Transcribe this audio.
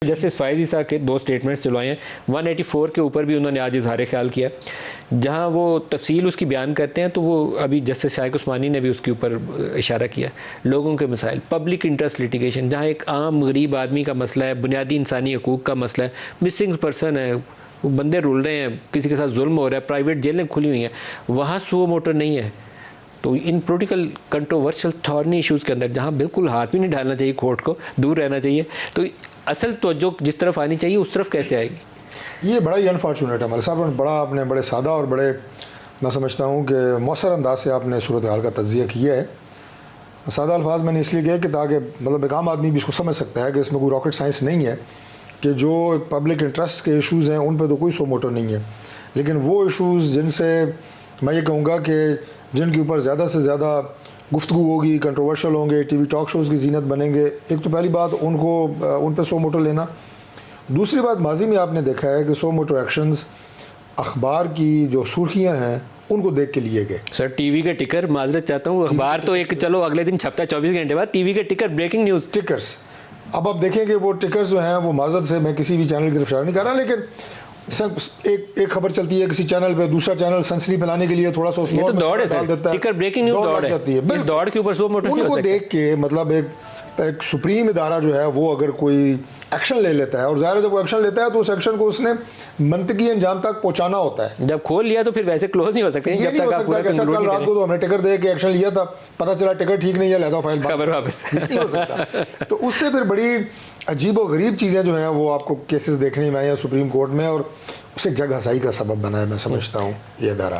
Justice Faez ईसा के दो statements चलवाए हैं। 184 के ऊपर भी उन्होंने आज इजहार ख्याल किया, जहां वो तफसील उसकी बयान करते हैं, तो वो अभी जस्टिस शाइक उस्मानी ने भी उसके ऊपर इशारा किया। लोगों के मसाइल, पब्लिक इंटरेस्ट लिटिगेशन, जहां एक आम गरीब आदमी का मसला है, बुनियादी इंसानी हकूक़ का मसला है, मिसिंग पर्सन है, बंदे रुल रहे हैं, किसी के साथ जुल्म हो रहा है, प्राइवेट जेलें खुली हुई हैं, वहाँ सो मोटर नहीं है। तो in political controversial thorny issues के अंदर जहाँ बिल्कुल हाथ भी नहीं डालना चाहिए, कोर्ट को दूर रहना चाहिए, तो असल तवज्जो जिस तरफ आनी चाहिए उस तरफ कैसे आएगी? ये बड़ा ही अनफॉर्चुनेट है मलिक साहब। आपने बड़े सादा और बड़े, मैं समझता हूँ कि मौसर अंदाज से आपने सूरत हाल का तज्ज़िया किया है। सादा अल्फाज मैंने इसलिए किया कि ताकि मतलब एक आम आदमी भी इसको समझ सकता है कि इसमें कोई रॉकेट साइंस नहीं है, कि जो पब्लिक इंटरेस्ट के इशूज़ हैं उन पर तो कोई सो मोटो नहीं है, लेकिन वो इशूज़ जिनसे मैं ये कहूँगा कि जिनके ऊपर ज़्यादा से ज़्यादा गुफ्तगू होगी, कंट्रोवर्शियल होंगे, टीवी टॉक शोज़ की जीनत बनेंगे। एक तो पहली बात उन पर सो मोटो लेना। दूसरी बात, माजी में आपने देखा है कि सो मोटो एक्शंस अखबार की जो सुर्खियाँ हैं उनको देख के लिए गए। सर टीवी के टिकर, माजरत चाहता हूँ, अखबार तो एक चलो अगले दिन छपता है 24 घंटे बाद, टीवी के टिकर, ब्रेकिंग न्यूज़ टिकर्स। अब आप देखेंगे वो टिकर्स जो हैं वो, माजरत से मैं किसी भी चैनल की तरफ इशारा नहीं कर रहा, लेकिन एक खबर चलती है किसी चैनल पे, दूसरा चैनल सनसनी फैलाने के लिए थोड़ा सा उस तो दौड़ डाल देता है, टिकर ब्रेकिंग न्यूज़ दौड़ जाती है। इस दौड़ के ऊपर सो मोटर उनको देख के मतलब एक सुप्रीम इदारा जो है वो अगर कोई एक्शन ले लेता है, और ज़ाहिर जब वो एक्शन लेता है तो उस एक्शन को उसने मंतकी अंजाम तक पहुंचाना होता है। जब खोल लिया तो फिर वैसे क्लोज नहीं हो सकते। ये नहीं हो सकता कि अच्छा कल रात को तो हमने टिकट दे के एक्शन लिया था, पता चला टिकट ठीक नहीं है, लहदा फाइल खबर वापस नहीं हो सकता। तो उससे फिर बड़ी अजीब व गरीब चीज़ें जो हैं वो आपको केसेस देखने में आए हैं सुप्रीम कोर्ट में, और उसे जग हंसाई का सबब बना है, मैं समझता हूँ ये अदारा।